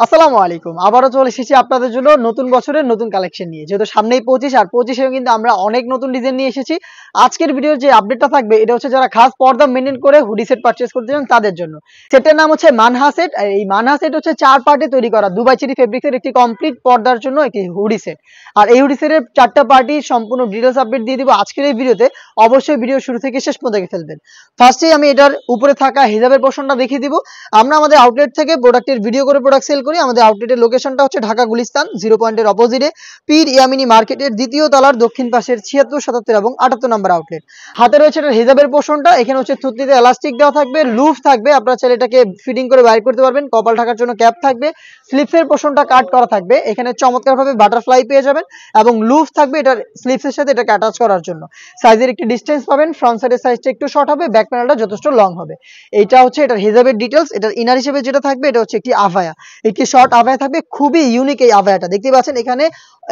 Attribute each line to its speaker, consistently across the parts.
Speaker 1: আসসালামু আলাইকুম। আবারও চলে এসেছি আপনাদের জন্য নতুন বছরের নতুন কালেকশন নিয়ে। যেহেতু সামনেই 25 আর 25 এও কিন্তু আমরা অনেক নতুন ডিজাইন নিয়ে এসেছি। আজকের ভিডিওর যে আপডেটটা থাকবে এটা হচ্ছে যারা খাস পর্দা মেইনটেইন করে হুডি সেট পারচেজ করতে চান তাদের জন্য। সেটের নাম হচ্ছে মানহা সেট। আর এই মানহা সেট হচ্ছে 4 পার্টে তৈরি করা দুবাই চেরি ফেব্রিক্সের একটি কমপ্লিট পর্দার জন্য একটি হুডি সেট। আর এই হুডি সেটের 4টা পার্টি সম্পূর্ণ ডিটেইলস আপডেট দিয়ে দিব আজকের এই ভিডিওতে। অবশ্যই ভিডিও শুরু থেকে শেষ পর্যন্ত দেখে ফেলবেন। ফার্স্টেই আমি এটার উপরে থাকা হিজাবের পোরশনটা দেখিয়ে দিব। আমরা আমাদের আউটলেট থেকে প্রোডাক্টের ভিডিও করে প্রোডাক্ট সেল করি। আমাদের আউটলেটের লোকেশনটা হচ্ছে ঢাকা গুলিস্তান 0 পয়েন্টের অপোজিটে পীর ইয়ামিনী মার্কেটের দ্বিতীয় তলার দক্ষিণ পাশের 76, 77 এবং 78 নম্বর আউটলেট। হাতে রয়েছে এটা হিজাবের পোরশনটা। এখানে হচ্ছে থুতনিতে এলাস্টিক দেওয়া থাকবে, লুফ থাকবে, আপনারা চাইলে এটাকে ফিটিং করে বাইর করতে পারবেন। কপাল ঢাকার জন্য ক্যাপ থাকবে, স্লিপসের পোরশনটা কাট করা থাকবে। এখানে চমৎকারভাবে বাটারফ্লাই পেয়ে যাবেন এবং লুফ থাকবে এটার স্লিপসের সাথে এটাকে অ্যাটাচ করার জন্য। সাইজের একটি ডিসটেন্স পাবেন, ফ্রন্ট সাইডের সাইজটা একটু শর্ট হবে, ব্যাক প্যানেলটা যথেষ্ট লং হবে। এইটা হচ্ছে এটার হিজাবের ডিটেলস। এটার ইনার হিসেবে যেটা থাকবে এটা হচ্ছে একটি আভায়া, একটি শর্ট আভায়া থাকবে। খুবই ইউনিক এই আভায়াটা, দেখতে পাচ্ছেন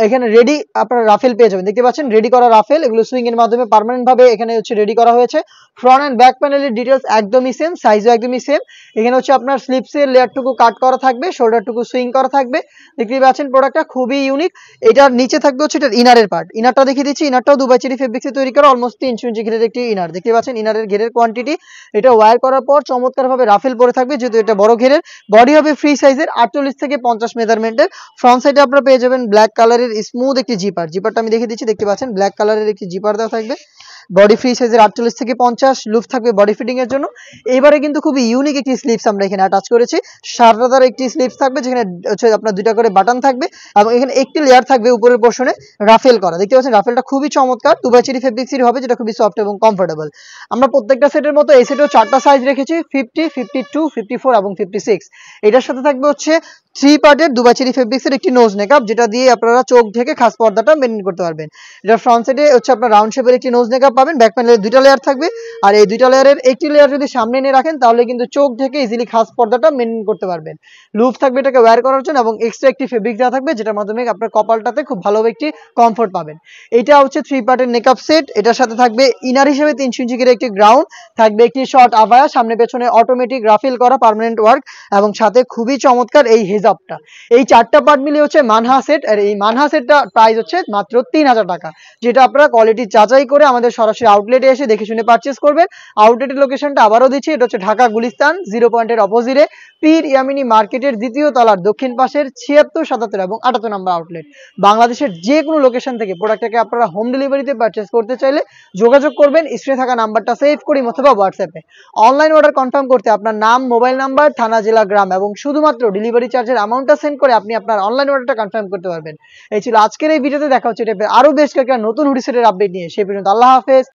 Speaker 1: এখানে রেডি আপনারা রাফেল পেয়ে যাবেন। দেখতে পাচ্ছেন রেডি করা রাফেল, এগুলো সুইং এর মাধ্যমে পার্মানেন্ট ভাবে এখানে হচ্ছে রেডি করা হয়েছে। ফ্রন্ট এন্ড ব্যাক প্যানেলের ডিটেলস একদমই সেম, সাইজও একদমই সেম। এখানে হচ্ছে আপনার স্লিপসের লেয়ারটুকু কাট করা থাকবে, শোল্ডারটুকু সুইং করা থাকবে। দেখতে পাচ্ছেন প্রোডাক্টটা খুবই ইউনিক। এটার নিচে থাকবে হচ্ছে এটার ইনারের পার্ট। ইনারটা দেখিয়ে দিচ্ছি। ইনারটাও দুবাই চেরি ফেব্রিক্সে তৈরি করা অলমোস্ট 3 ইঞ্চি ঘেরের একটি ইনার। দেখতে পাচ্ছেন ইনারের ঘেরের কোয়ান্টিটি। এটা ওয়্যার করার পর চমৎকারভাবে রাফেল পরে থাকবে, যেহেতু এটা বড় ঘেরের। বডি হবে ফ্রি সাইজের 48 থেকে 50 মেজারমেন্টের। ফ্রন্ট সাইডে আপনারা পেয়ে যাবেন ব্ল্যাক কালারের স্মুথ একটি জিপার। জিপারটা আমি দেখিয়ে দিচ্ছি। দেখতে পাচ্ছেন ব্ল্যাক কালারের একটি জিপার দেওয়া থাকবে। বডি ফ্রি সাইজের 48 থেকে 50, লুপ থাকবে বডি ফিটিং এর জন্য। এবারে কিন্তু খুবই ইউনিক একটি স্লিপস আমরা এখানে অ্যাটাচ করেছি। সাদাদার একটি স্লিপস থাকবে, যেখানে হচ্ছে আপনার দুইটা করে বাটন থাকবে এবং এখানে একটি লেয়ার থাকবে উপরের পোরশনে রাফেল করা। দেখতে পাচ্ছেন রাফেলটা খুবই চমৎকার, দুবাই চেরি ফেব্রিক্সের হবে, যেটা খুবই সফট এবং কমফোর্টেবল। আমরা প্রত্যেকটা সেটের মতো এই সেটেও 4টা সাইজ রেখেছি, 50, 52, 54 এবং 56। এটার সাথে থাকবে হচ্ছে 3 পার্টের দুবাই চেরি ফেব্রিক্সের একটি নোজ নেকআপ, যেটা দিয়ে আপনারা চোখ ঢেকে খাস পর্দাটা মেইনটেইন করতে পারবেন। এটা ফ্রন্ট সাইডে হচ্ছে আপনার রাউন্ড শেপের একটি নোজ নেকআপ পাবেন। ব্যাক প্যানেলে দুইটা লেয়ার থাকবে। আর এই দুইটা লেয়ারের একটি লেয়ার যদি সামনে নিয়ে রাখেন তাহলে কিন্তু চোখ ঢেকে ইজিলি খাস পর্দাটা মেইনটেইন করতে পারবেন। লুপ থাকবে এটাকে ওয়্যার করার জন্য এবং এক্সট্রা একটি ফেব্রিক দেওয়া থাকবে, যেটার মাধ্যমে আপনার কপালটাতে খুব ভালোভাবে একটি কমফোর্ট পাবেন। এটা হচ্ছে 3 পার্টের নেকআপ সেট। এটার সাথে থাকবে ইনার হিসেবে 3 ইঞ্চি করে একটি গ্রাউন্ড থাকবে, একটি শর্ট আভায়া, সামনে পেছনে অটোমেটিক রাফেল করা পার্মানেন্ট ওয়ার্ক এবং সাথে খুবই চমৎকার এই হিজাবটা। এই 4টা পার্ট মিলিয়ে হচ্ছে মানহা সেট। আর এই মানহা সেটটা প্রাইস হচ্ছে মাত্র 3000 টাকা, যেটা আপনারা কোয়ালিটি যাচাই করে আমাদের সরাসরি আউটলেটে এসে দেখে শুনে পারচেজ করবেন। আউটলেটের লোকেশনটা আবারও দিচ্ছি, এটা হচ্ছে ঢাকা গুলিস্তান 0 পয়েন্টের অপোজিটে পীর ইয়ামিনী মার্কেটের দ্বিতীয় তলার দক্ষিণ পাশের 76, 77 এবং 78 নম্বর আউটলেট। বাংলাদেশের যে কোনো লোকেশন থেকে প্রোডাক্টটাকে আপনারা হোম ডেলিভারিতে পারচেজ করতে চাইলে যোগাযোগ করবেন স্ক্রিনে থাকা নাম্বারটা সেভ করি অথবা হোয়াটসঅ্যাপে। অনলাইন অর্ডার কনফার্ম করতে আপনার নাম, মোবাইল নাম্বার, থানা, জেলা, গ্রাম এবং শুধুমাত্র ডেলিভারি চার্জের অ্যামাউন্টটা সেন্ড করে আপনি আপনার অনলাইন অর্ডারটা কনফার্ম করতে পারবেন। এই ছিল আজকের এই ভিডিওতে। দেখা হচ্ছে আরো বেশ কয়েকটা নতুন হুডি সেটের আপডেট নিয়ে। সেই পর্যন্ত আল্লাহ হাফেজ।